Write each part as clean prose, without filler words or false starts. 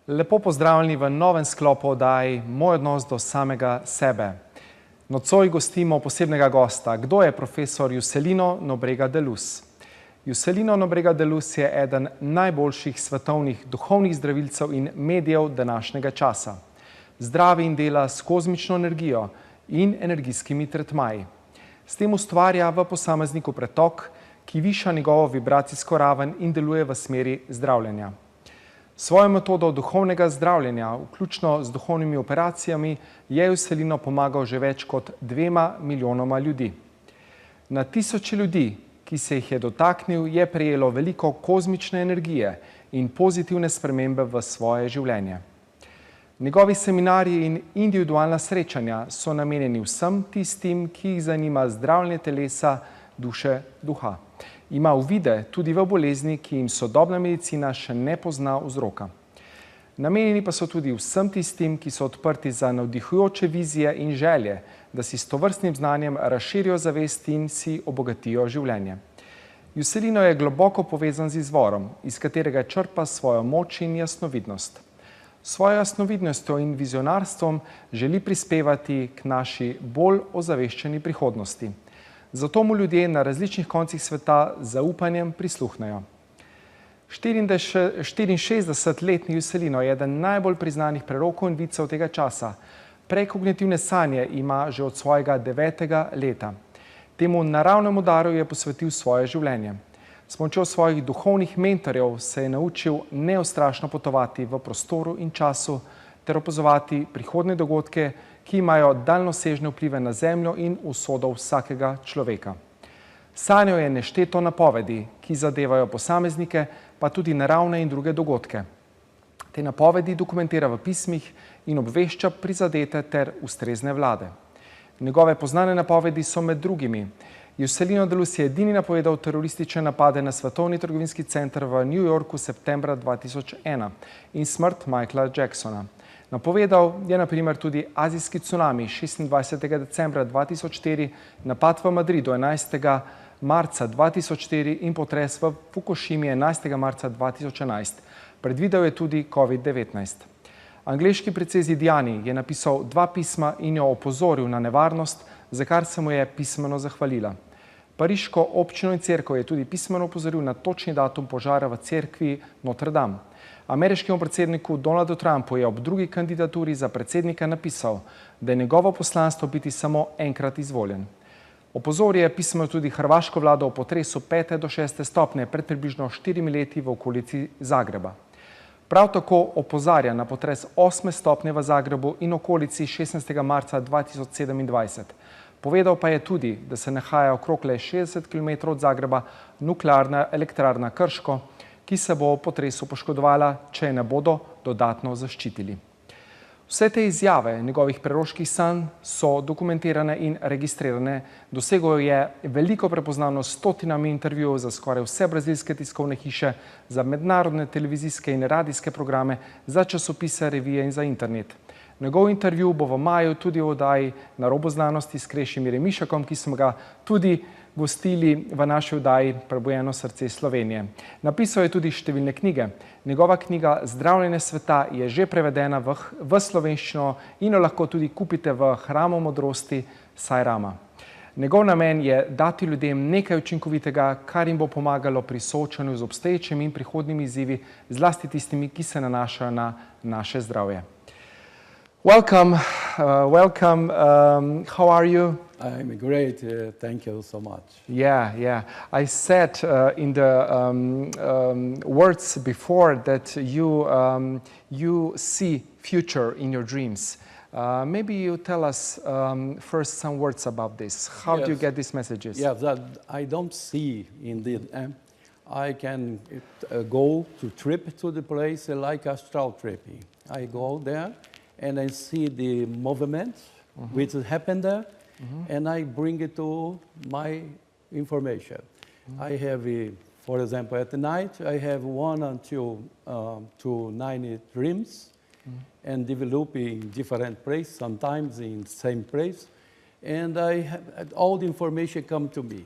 Lepo pozdravljeni v novem sklopu oddaji Moj odnos do samega sebe. Nocoj gostimo posebnega gosta. Kdo je profesor Jucelino Luz? Jucelino Luz je eden najboljših svetovnih duhovnih zdravilcev in medijev današnjega časa. Zdravi in dela s kozmično energijo in energijskimi tretmaji. S tem ustvarja v posamezniku pretok, ki viša njegovo vibracijsko raven in deluje v smeri zdravljenja. Svojo metodo duhovnega zdravljenja, vključno z duhovnimi operacijami, je Jucelino pomagal že več kot 2 milijonoma ljudi. Na tisoče ljudi, ki se jih je dotaknil, je prejelo veliko kozmične energije in pozitivne spremembe v svoje življenje. Njegovi seminarji in individualna srečanja so namenjeni vsem tistim, ki jih zanima zdravljenje telesa, duše, duha. Ima uvide tudi v bolezni, ki jim sodobna medicina še ne pozna vzroka. Namenjeni pa so tudi vsem tistim, ki so odprti za navdihujoče vizije in želje, da si s tovrstnim znanjem razširijo zavest in si obogatijo življenje. Jucelino je globoko povezan z izvorom, iz katerega črpa svojo moč in jasnovidnost. Svojo jasnovidnostjo in vizionarstvom želi prispevati k naši bolj ozaveščeni prihodnosti. Zato mu ljudje na različnih koncih sveta z zaupanjem prisluhnejo. 64-letni Jucelino je eden najbolj priznanih prerokov in vidcev tega časa. Prekognitivne sanje ima že od svojega 9. leta. Temu naravnemu daru je posvetil svoje življenje. S pomočjo svojih duhovnih mentorjev se je naučil neustrašno potovati v prostoru in času ter opazovati prihodnje dogodke, ki imajo daljnosežne vplive na zemljo in usodo vsakega človeka. Sanjal je nešteto napovedi, ki zadevajo posameznike, pa tudi naravne in druge dogodke. Te napovedi dokumentira v pismih in obvešča prizadete ter ustrezne vlade. Njegove poznane napovedi so med drugimi: Jucelino Luz je edini napovedal teroristične napade na Svetovni trgovinski center v New Yorku septembra 2001 in smrt Michaela Jacksona. Napovedal je na primer tudi azijski cunami 26. decembra 2004, napad v Madridu 11. marca 2004 in potres v Fukušimi 11. marca 2011. Predvidel je tudi COVID-19. Angleški precej Zidjani je napisal 2 pisma in jo opozoril na nevarnost, za kar se mu je pismeno zahvalila. Pariško občino in cerkev je tudi pismeno opozoril na točni datum požara v cerkvi Notre Dame. Ameriškemu predsedniku Donaldu Trumpu je ob drugi kandidaturi za predsednika napisal, da je njegovo poslanstvo biti samo enkrat izvoljen. Opozoril je pismeno tudi hrvaško vlado o potresu 5. do 6. stopnje pred približno 4 leti v okolici Zagreba. Prav tako opozarja na potres 8. stopnje v Zagrebu in okolici 16. marca 2027. Povedal pa je tudi, da se nahaja okrog le 60 km od Zagreba nuklearna elektrarna Krško, ki se bo v potresu poškodovala, če je ne bodo dodatno zaščitili. Vse te izjave njegovih preroških sanj so dokumentirane in registrirane. Dosegel je veliko prepoznavnost s stotinami intervjujev za skoraj vse brazilske tiskovne hiše, za mednarodne televizijske in radijske programe, za časopise, revije in za internet. Njegov intervju bo v maju tudi v oddaji Na robu znanosti s Krešimirjem Mišakom, ki smo ga tudi gostili v naši oddaji Prebujeno srce Slovenije. Napisal je tudi številne knjige. Njegova knjiga Zdravljenje sveta je že prevedena v slovenščino in jo lahko tudi kupite v Hramu modrosti Sajrama. Njegov namen je dati ljudem nekaj učinkovitega, kar jim bo pomagalo pri soočanju z obstoječimi in prihodnjimi izzivi, zlasti tistimi, ki se nanašajo na naše zdravje. Welcome. How are you? I'm great. Thank you so much. Yeah. I said in the words before that you see future in your dreams. Maybe you tell us first some words about this. How do you get these messages? Yeah, that I don't see indeed. I can go to trip to the place like astral tripping. I go there and I see the movement which happened there, and I bring it to my information. I have, for example, at night, I have 1 until to 9 dreams, and developing different places, sometimes in same place, and I have all the information come to me,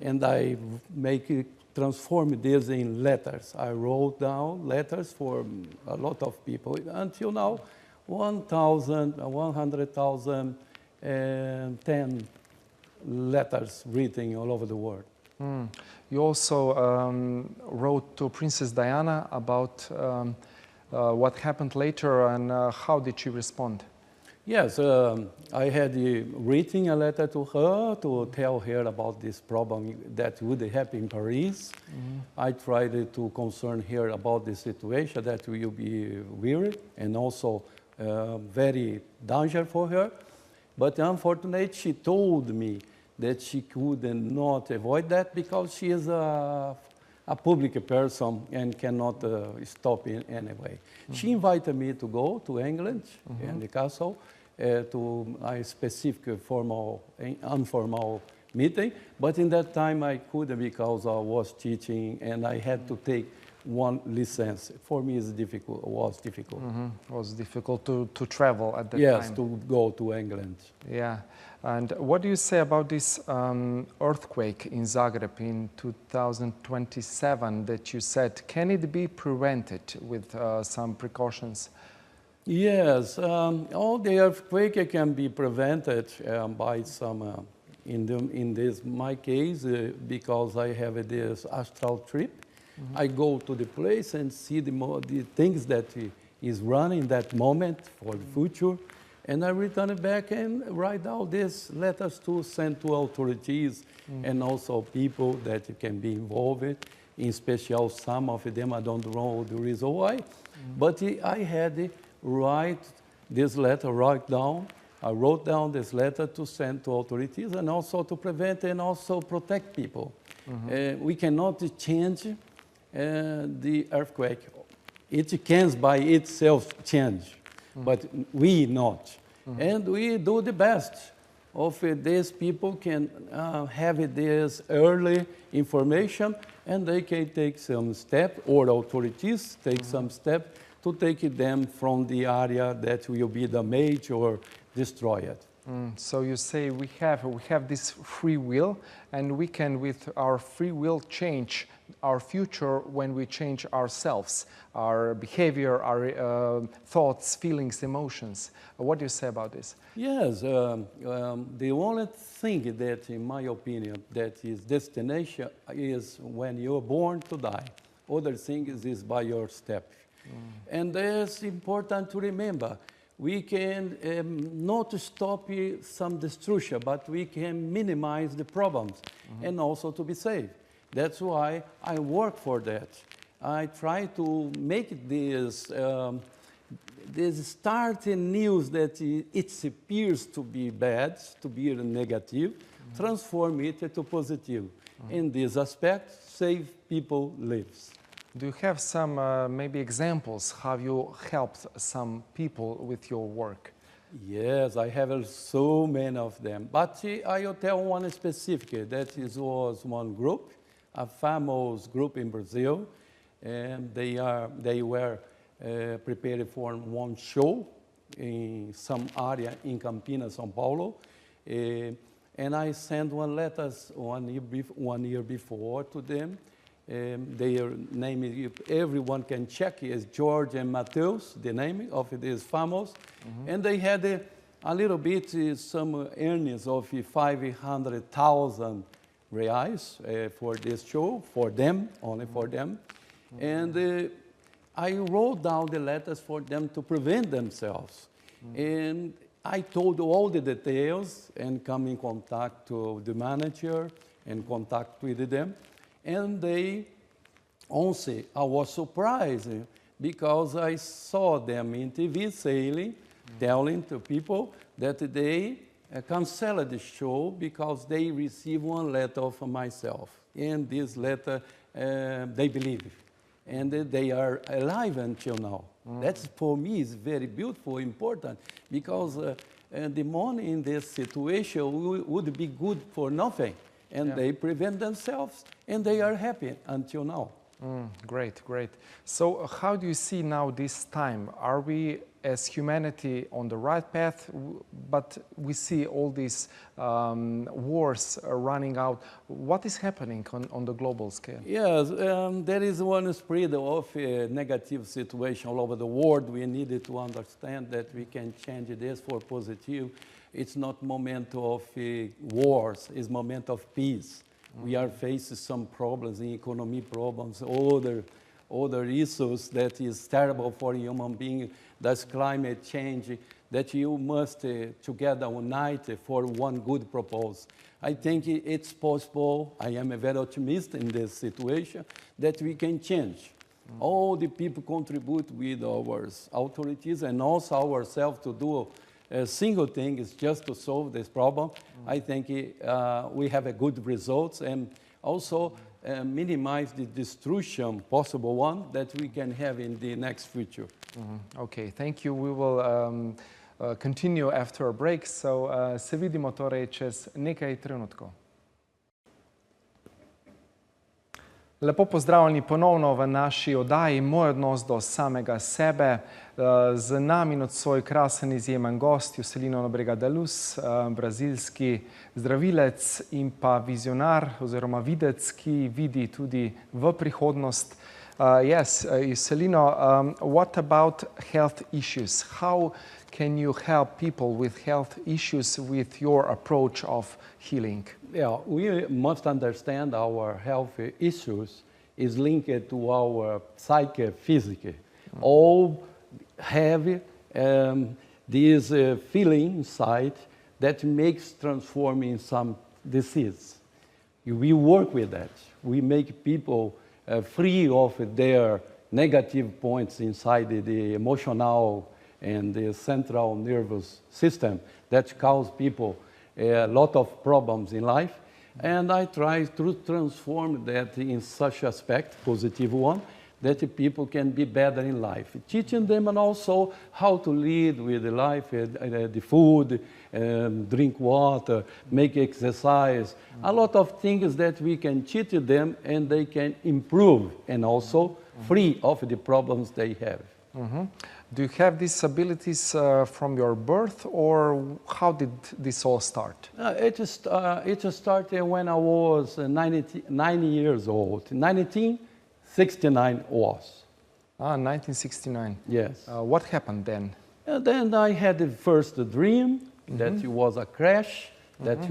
and I make transform this in letters. I wrote down letters for a lot of people. Until now, 110 letters written all over the world. You also wrote to Princess Diana about what happened later, and how did she respond? Yes, I had written a letter to her to tell her about this problem that would happen in Paris. I tried to concern her about the situation that will be weird and also very dangerous for her. But unfortunately, she told me that she could not avoid that because she is a public person and cannot stop in any way. She invited me to go to England and the castle to a specific formal and informal meeting, but in that time I couldn't because I was teaching and I had to take one license. For me, it was difficult. It was difficult to travel at that time. Yes, to go to England. Yeah. And what do you say about this earthquake in Zagreb in 2027 that you said, can it be prevented with some precautions? Yes, all the earthquake can be prevented by some, in this my case, because I have this astral trip. I go to the place and see the things that is running that moment for the future. And I return it back and write down these letters to send to authorities and also people that can be involved. In special, some of them, I don't know the reason why. But I had write this letter, I wrote down this letter to send to authorities and also to prevent and also protect people. We cannot change the earthquake. It can by itself change. But we not. And we do the best of these people can have this early information and they can take some step, or authorities take some step to take them from the area that will be damaged or destroyed. So you say we have this free will, and we can, with our free will, change our future when we change ourselves, our behavior, our thoughts, feelings, emotions. What do you say about this? Yes, the only thing that, in my opinion, that is destination is when you're born to die. Other things is by your step. And it's important to remember, we can not stop some destruction, but we can minimize the problems and also to be safe. That's why I work for that. I try to make this starting news that it appears to be bad, to be negative, transform it to positive. In this aspect, save people lives. Do you have some maybe examples how you helped some people with your work? Yes, I have so many of them. But I'll tell one specific. That was one group, a famous group in Brazil, and they were prepared for one show in some area in Campinas, São Paulo. And I sent one letter 1 year before to them. Their name, everyone can check, is George and Mateus, the name of this famous. And they had a little bit, some earnings of 500,000 reais for this show, for them, only for them. And I wrote down the letters for them to prevent themselves. And I told all the details and come in contact to the manager and contact with them. And they also, I was surprised because I saw them in TV saying, telling to people that they canceled the show because they received one letter from myself. And this letter, they believe. And they are alive until now. That's, for me, is very beautiful, important, because the money in this situation would be good for nothing. And they prevent themselves, and they are happy until now. Great, great. So how do you see now this time? Are we as humanity on the right path? But we see all these wars running out. What is happening on the global scale? Yes, there is one spread of a negative situation all over the world. We needed to understand that we can change this for positive. It's not moment of wars, it's moment of peace. We are facing some problems in economy problems, other issues that is terrible for human being. That's climate change, that you must together unite for one good proposal. I think it's possible, I am a very optimistic in this situation, that we can change. All the people contribute with our authorities and also ourselves to do a single thing is just to solve this problem. I think we have a good results and also minimize the destruction, possible one, that we can have in the next future. Okay, thank you. We will continue after a break, so se vidimo torej čez nekaj trenutkov. Lepo pozdravljeni ponovno v naši oddaji Moj odnos do samega sebe. Z nami nocoj krasen izjemen gost Jucelino Luz, brazilski zdravilec in pa vizionar oziroma videc, ki vidi tudi v prihodnost. Yes, Jucelino, what about health issues? How can you help people with health issues with your approach of healing? Yeah, we must understand our health issues is linked to our psyche, physique. All have this feeling inside that makes transforming some disease. We work with that. We make people free of their negative points inside the emotional and the central nervous system that cause people a lot of problems in life. And I try to transform that in such aspect, positive one, that the people can be better in life. Teaching them and also how to lead with the life, the food, drink water, make exercise, a lot of things that we can teach them and they can improve and also free of the problems they have. Do you have these abilities from your birth, or how did this all start? It started when I was 9 years old. 1969 was. 1969. Yes. What happened then? And then I had the first dream that it was a crash that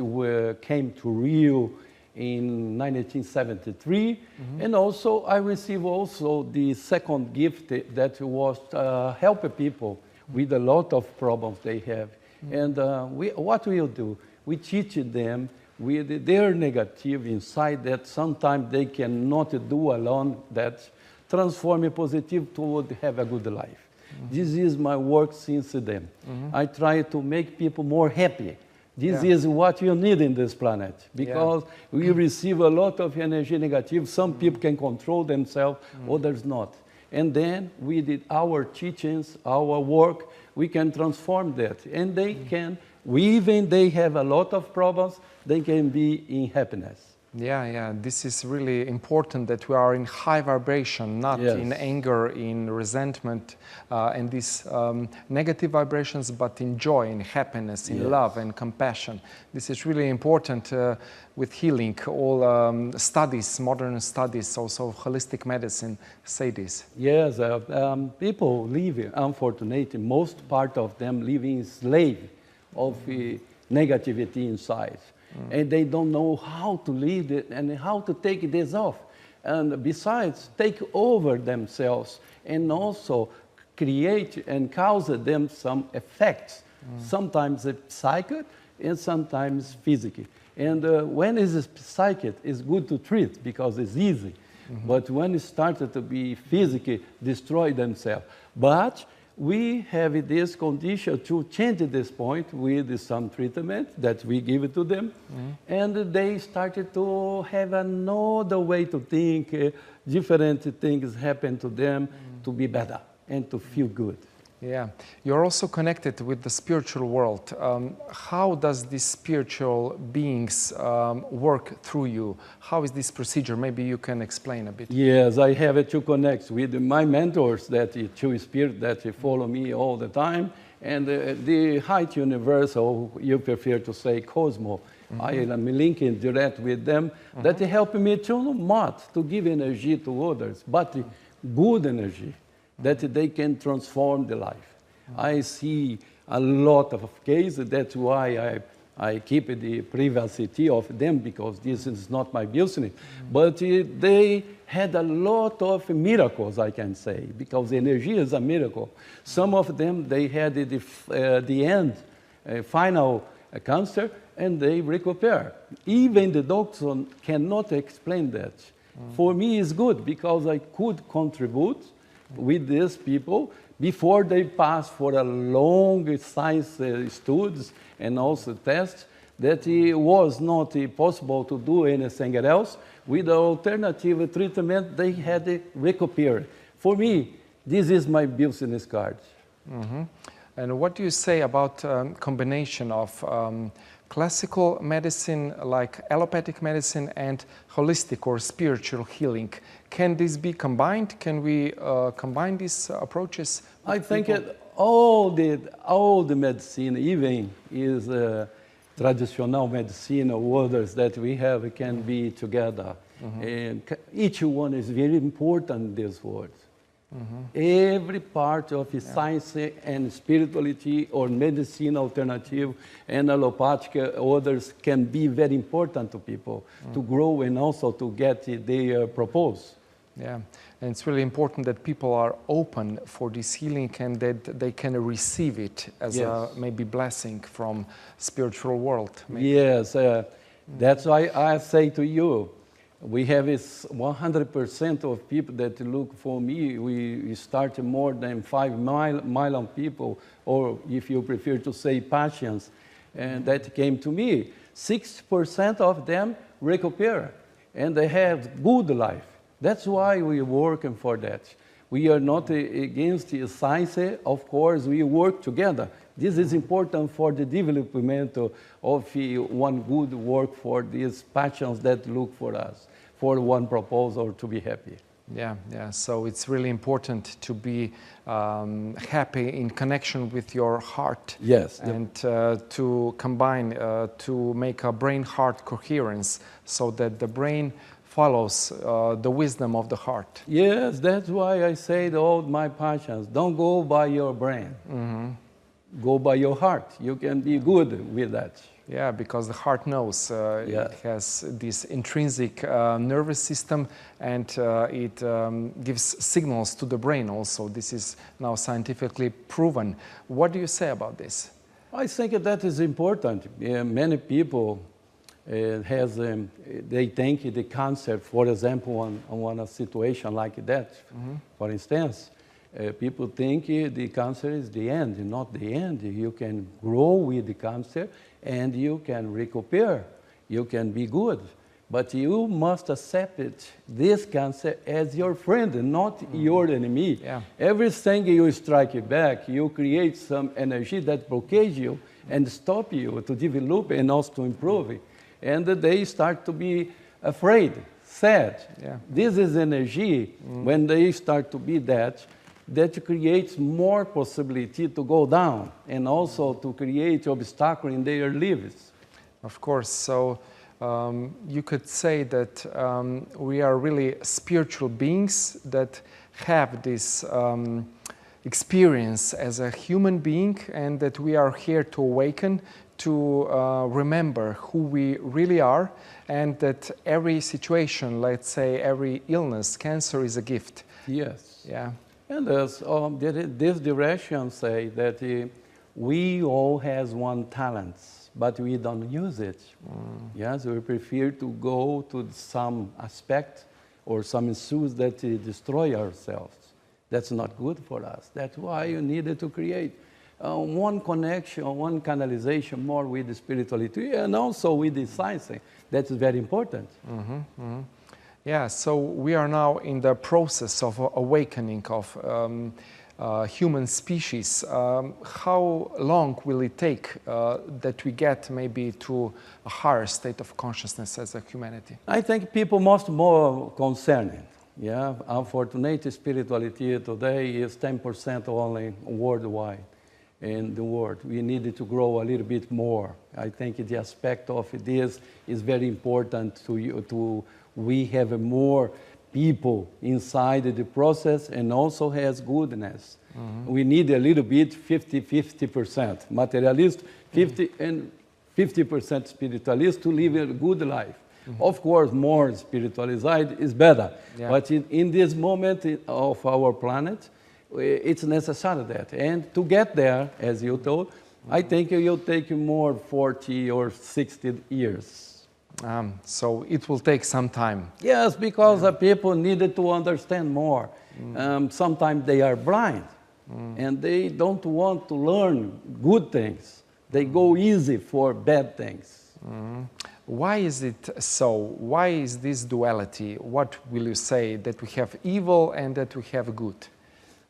came to Rio in 1973, and also I received also the second gift that was help people with a lot of problems they have. And what we'll do, we teach them with their negative inside that sometimes they cannot do alone, that transform a positive to have a good life. This is my work since then. I try to make people more happy. This is what you need in this planet, because we receive a lot of energy negative. Some people can control themselves, others not. And then we did our teachings, our work, we can transform that. And they can, even they have a lot of problems, they can be in happiness. Yeah, this is really important that we are in high vibration, not in anger, in resentment, and these negative vibrations, but in joy, in happiness, in love and compassion. This is really important with healing. All studies, modern studies, also holistic medicine say this. Yes, people live, unfortunately, most part of them live in slave of negativity inside. And they don't know how to lead it and how to take this off. And besides, take over themselves and also create and cause them some effects. Sometimes psychic and sometimes physical. And when it's psychic, it's good to treat because it's easy. But when it started to be physically, destroy themselves. But we have this condition to change this point with some treatment that we give to them. And they started to have another way to think, different things happen to them to be better and to feel good. Yeah, you're also connected with the spiritual world. How does these spiritual beings work through you? How is this procedure? Maybe you can explain a bit. Yes, I have to connect with my mentors, that the two spirits that follow me all the time, and the height universe, or you prefer to say cosmos. I am linking direct with them, that help me to not to give energy to others, but good energy, that they can transform the life. I see a lot of cases. That's why I keep the privacy of them, because this is not my business. But they had a lot of miracles, I can say, because energy is a miracle. Some of them, they had the end, final cancer, and they recover. Even the doctor cannot explain that. For me, it's good, because I could contribute with these people before they pass for a long science studies and also tests, that it was not possible to do anything else. With the alternative treatment, they had recovered. For me, this is my business card. And what do you say about combination of classical medicine, like allopathic medicine, and holistic or spiritual healing? Can this be combined? Can we combine these approaches? I think all the medicine, even is traditional medicine or others that we have, can be together. And each one is very important in this world. Every part of science and spirituality or medicine alternative and allopathic others can be very important to people to grow and also to get their purpose. Yeah, and it's really important that people are open for this healing and that they can receive it as a maybe blessing from spiritual world. Maybe. Yes, that's why I say to you, we have 100% of people that look for me. We start more than 5 million people, or if you prefer to say patients, and that came to me. 60% of them recover, and they have good life. That's why we're working for that. We are not against the science, of course, we work together. This is important for the development of one good work for these patients that look for us, for one proposal to be happy. Yeah, yeah. So it's really important to be happy in connection with your heart. Yes. And to combine, to make a brain-heart coherence so that the brain follows the wisdom of the heart. Yes, that's why I say to all my patients, don't go by your brain. Go by your heart. You can be good with that. Yeah, because the heart knows. It has this intrinsic nervous system, and it gives signals to the brain also. This is now scientifically proven. What do you say about this? I think that is important. Many people they think the cancer, for example, on a situation like that, for instance, people think the cancer is the end, not the end. You can grow with the cancer and you can recover, you can be good. But you must accept this cancer as your friend and not your enemy. Yeah. Everything you strike back, you create some energy that blockades you and stop you to develop and also to improve. And they start to be afraid, sad. Yeah. This is energy. When they start to be that creates more possibility to go down and also to create obstacle in their lives. Of course. So you could say that we are really spiritual beings that have this experience as a human being, and that we are here to awaken, to remember who we really are, and that every situation, let's say every illness, cancer, is a gift. Yes. Yeah. And this direction say that we all has one talent, but we don't use it. Yes, we prefer to go to some aspect or some issues that destroy ourselves. That's not good for us. That's why you needed to create one connection, one canalization more with the spirituality and also with the science. That's very important. Yeah, so we are now in the process of awakening of human species. How long will it take that we get maybe to a higher state of consciousness as a humanity? I think people must more concerned. Yeah, unfortunately, spirituality today is 10% only worldwide in the world. We needed to grow a little bit more. I think the aspect of this is very important we have more people inside the process and also has goodness. We need a little bit 50% materialist, 50 and 50% spiritualist to live a good life. Of course, more spiritualized is better. Yeah. But in this moment of our planet, it's necessary that. And to get there, as you told, I think it will take more 40 or 60 years. So it will take some time. Yes, because the people needed to understand more. Sometimes they are blind and they don't want to learn good things. They go easy for bad things. Why is it so? Why is this duality? What will you say, that we have evil and that we have good?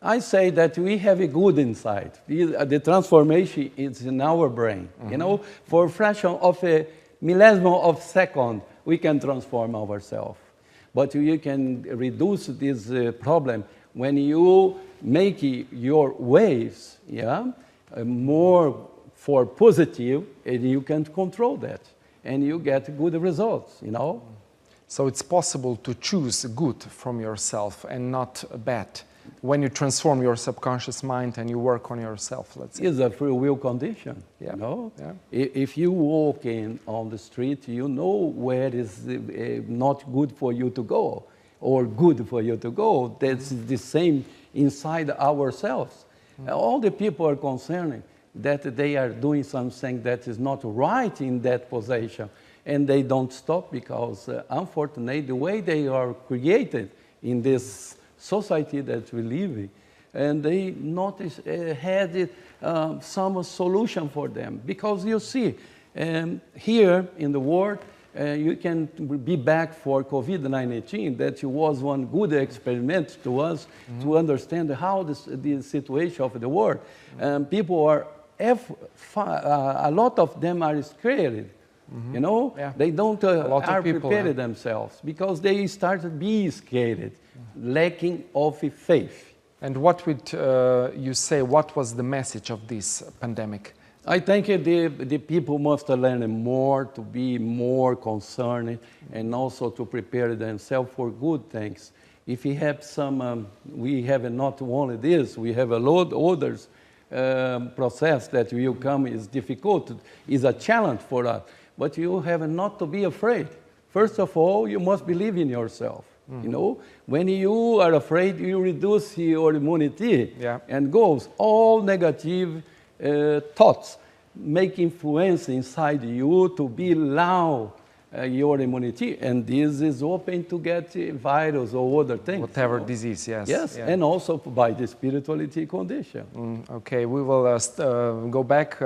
I say that we have a good inside. The transformation is in our brain. You know, for a fraction of a millesimo of a second, we can transform ourselves. But you can reduce this problem when you make your waves, more for positive, and you can control that, and you get good results, you know. So it's possible to choose good from yourself and not bad when you transform your subconscious mind and you work on yourself, let's say. It's a free will condition, Yeah. you know. Yeah. If you walk on the street, you know where is not good for you to go or good for you to go. That's the same inside ourselves. All the people are concerned that they are doing something that is not right in that position, and they don't stop because, unfortunately, the way they are created in this society that we live in, and they not had some solution for them. Because you see, here in the world, you can be back for COVID-19. That was one good experiment to us to understand how the situation of the world. People are, a lot of them are scared. You know, they don't are prepared themselves because they started to be scared, lacking of faith. And what would you say, what was the message of this pandemic? I think the people must learn more, to be more concerned, and also to prepare themselves for good things. If we have some, we have not only this, we have a lot of others process that will come is difficult, is a challenge for us. But you have not to be afraid. First of all, you must believe in yourself. You know, when you are afraid, you reduce your immunity and goes. All negative thoughts make influence inside you to be low your immunity, and this is open to get virus or other things. Whatever disease, yes. Yes, and also by the spirituality condition. Okay, we will go back.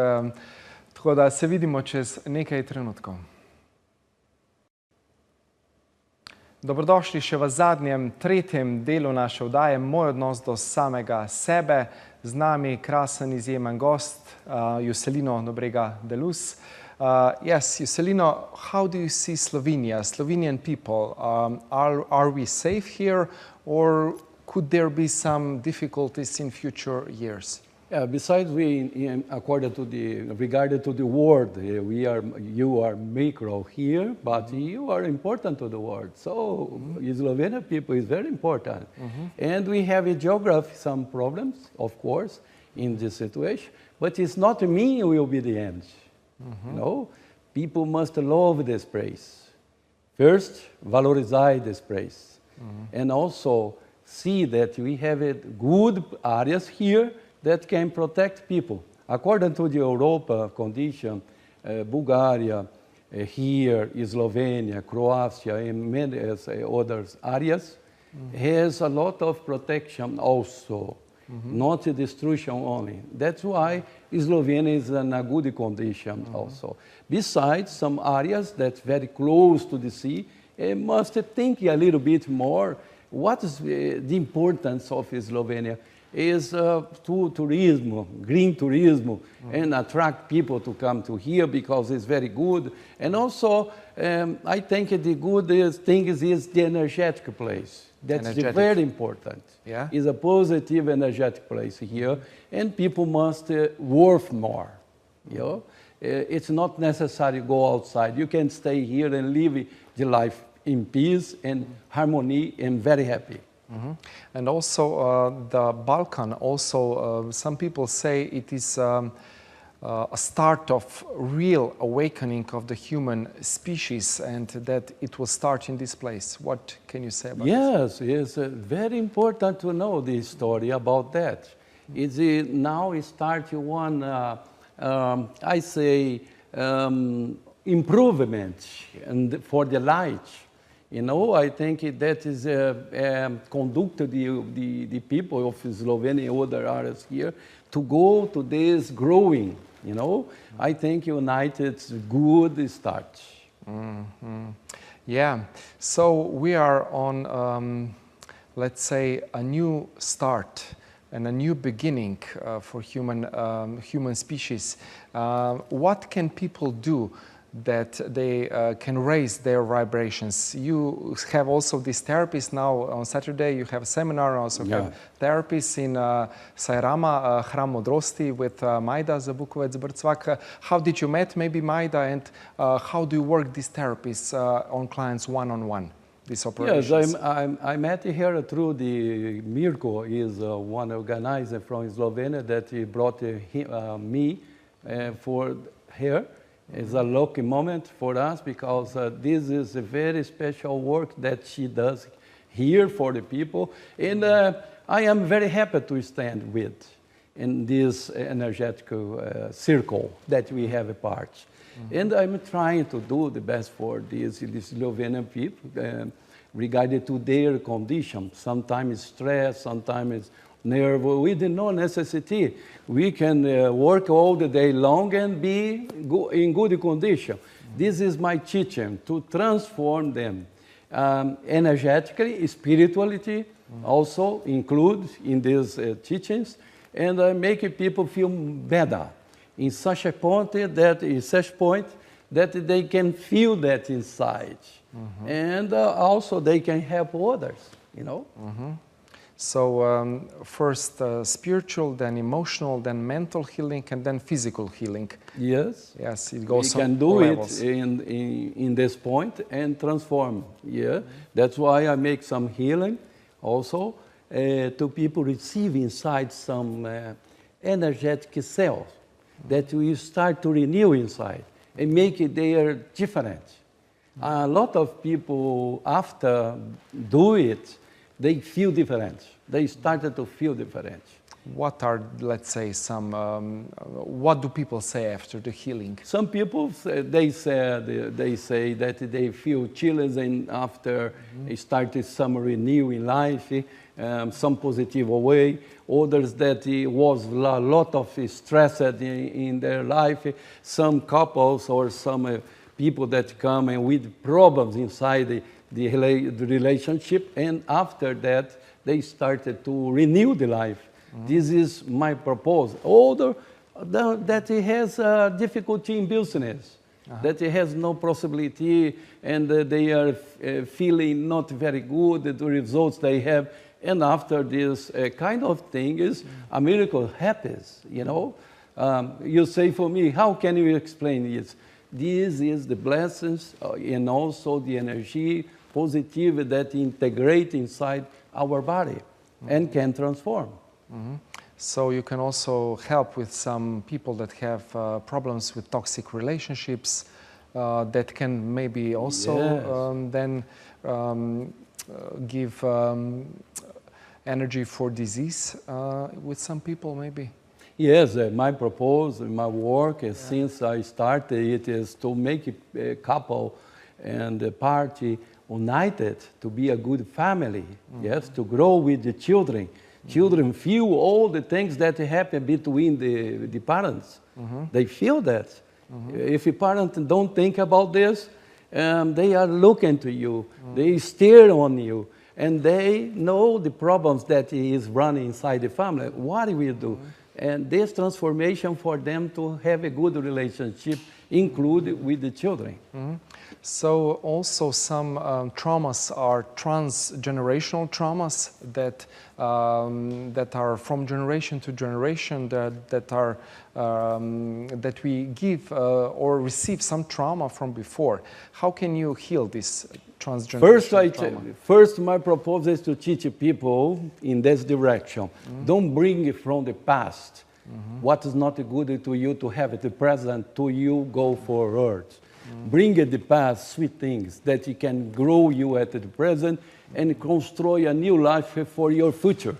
Tako da se vidimo čez nekaj trenutkov. Dobrodošli še v zadnjem, tretjem delu naše oddaje, Moj odnos do samega sebe. Z nami krasen, izjemen gost, Jucelino Luz. Yes, Jucelino, how do you see Slovenia, Slovenian people? Are we safe here, or could there be some difficulties in future years? Yeah, besides according to regarding to the world, you are micro here, but you are important to the world. So Slovenian people is very important. And we have in geography some problems, of course, in this situation, but it's not me who will be the end. No, people must love this place. First, valorize this place. And also see that we have good areas here that can protect people. According to the Europa condition, Bulgaria, here, Slovenia, Croatia, and many other areas, has a lot of protection also, not destruction only. That's why Slovenia is in a good condition also. Besides, some areas that's very close to the sea must think a little bit more. What is the importance of Slovenia is to tourism, green tourism, and attract people to come to here because it's very good. And also, I think the good thing is the energetic place. That's very important. Yeah. It's a positive, energetic place here, and people must work more. You know? It's not necessary to go outside. You can stay here and live the life in peace and harmony and very happy. And also the Balkan, also some people say it is a start of real awakening of the human species and that it will start in this place. What can you say about this? Yes, it's very important to know the story about that. It's now it starts one, I say, improvement and for the light. You know, I think that is conducted the people of Slovenia and other areas here to go to this growing, you know. I think United's good start. Yeah, so we are on, let's say, a new start and a new beginning for human species. What can people do that they can raise their vibrations? You have also these therapies now on Saturday. You have a seminar, also have therapies in Sajrama, Hram Modrosti with Majda Zabukovec-Brcvak. How did you meet maybe Majda, and how do you work these therapies on clients one-on-one, these operations? Yes, I met her through the Mirko, is one organizer from Slovenia that he brought me for her. It's a lucky moment for us because this is a very special work that she does here for the people. And I am very happy to stand with in this energetic circle that we have a part. And I'm trying to do the best for these Slovenian people regarding to their condition. Sometimes stress, sometimes nerve, with no necessity. We can work all the day long and be in good condition. This is my teaching, to transform them energetically, spirituality also include in these teachings, and make people feel better in such a point that they can feel that inside, and also they can help others, you know. So first spiritual, then emotional, then mental healing, and then physical healing. Yes. Yes, it goes we can on do levels. it in this point and transform. Yeah, that's why I make some healing also to people receive inside some energetic cells that we start to renew inside and make it they different. A lot of people after do it, they feel different. They started to feel different. What are, let's say, some, what do people say after the healing? Some people, they say that they feel chills and after started some renew in life, some positive way. Others that it was a lot of stress in their life. Some couples or some people that come and with problems inside the relationship, and after that they started to renew the life. This is my proposal. Older that he has difficulty in business, that he has no possibility, and they are feeling not very good, the results they have, and after this kind of thing is a miracle happens, you know. You say for me, how can you explain this? This is the blessings and also the energy, positive that integrate inside our body and can transform. So you can also help with some people that have problems with toxic relationships that can maybe also then give energy for disease with some people maybe. Yes, my proposal, my work, since I started it, is to make a couple and a party united to be a good family, yes, to grow with the children. Children feel all the things that happen between the parents. They feel that. If a parent don't think about this, They are looking to you. They stare on you. And they know the problems that is running inside the family. What do we do? And this transformation for them to have a good relationship, included with the children. So also some traumas are transgenerational traumas that that are from generation to generation, that we give or receive some trauma from before. How can you heal this transgenerational trauma? First, my proposal is to teach people in this direction. Don't bring it from the past. What is not good to you to have it the present, to you go forward. Bring it the past, sweet things that it can grow you at the present and construct a new life for your future.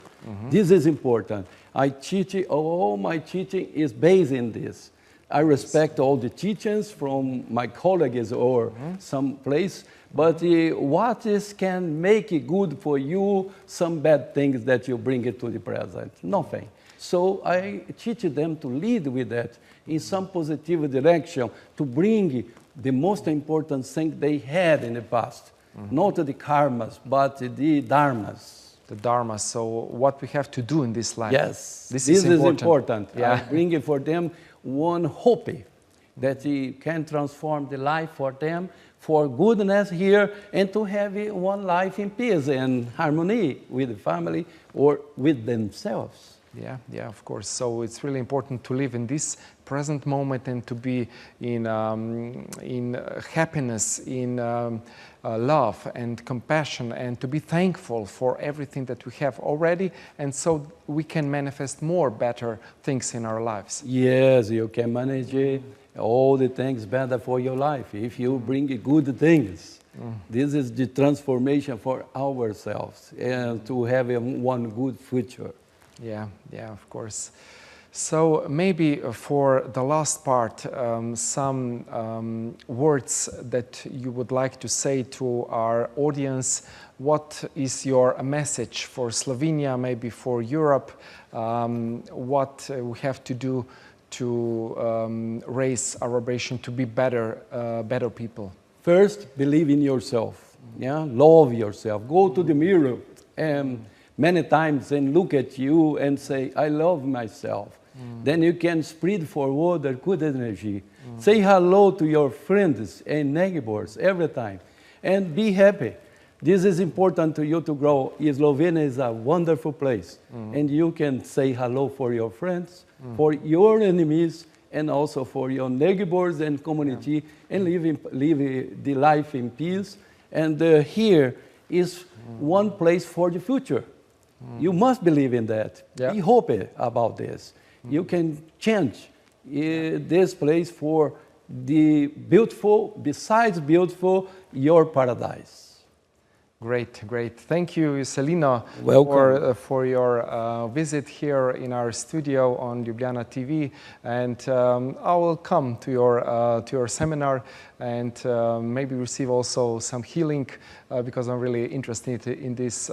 This is important. I teach, all my teaching is based in this. I respect all the teachings from my colleagues or some place, but what can make it good for you, some bad things that you bring it to the present? Nothing. So I teach them to lead with that in some positive direction, to bring the most important thing they had in the past. Not the karmas, but the dharmas. The dharma. So what we have to do in this life. Yes, this is important. Yeah. I bring it for them one hope that it can transform the life for them, for goodness here, and to have one life in peace and harmony with the family or with themselves. Yeah, of course. So it's really important to live in this present moment and to be in happiness, in love and compassion, and to be thankful for everything that we have already, and so we can manifest more better things in our lives. Yes, you can manage all the things better for your life if you bring good things. This is the transformation for ourselves and to have one good future. Yeah, of course. So maybe for the last part, some words that you would like to say to our audience. What is your message for Slovenia, maybe for Europe? What we have to do to raise our vibration to be better people? First, believe in yourself. Yeah, love yourself. Go to the mirror and many times and look at you and say, I love myself. Then you can spread forward a good energy. Say hello to your friends and neighbors every time. And be happy. This is important to you to grow. Slovenia is a wonderful place. And you can say hello for your friends, for your enemies, and also for your neighbors and community, and live the life in peace. And here is one place for the future. You must believe in that. Be happy about this. You can change this place for the beautiful, besides beautiful, your paradise. Great. Thank you, Jucelino, for your visit here in our studio on Ljubljana TV. And I will come to your seminar and maybe receive also some healing because I'm really interested in this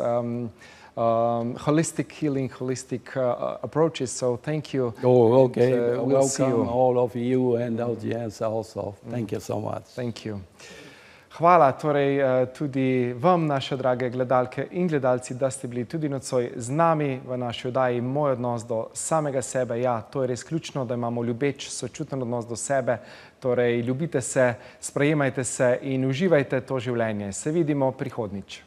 holistic healing, holistic approaches. So thank you. Oh, okay. And, we'll see you. Welcome all of you and audience also. Thank you so much. Thank you. Hvala torej tudi vam, naše drage gledalke in gledalci, da ste bili tudi nocoj z nami v naši oddaji Moj odnos do samega sebe. Ja, to je res ključno, da imamo ljubeč, sočuten odnos do sebe. Torej, ljubite se, sprejemajte se in uživajte to življenje. Se vidimo prihodnjič.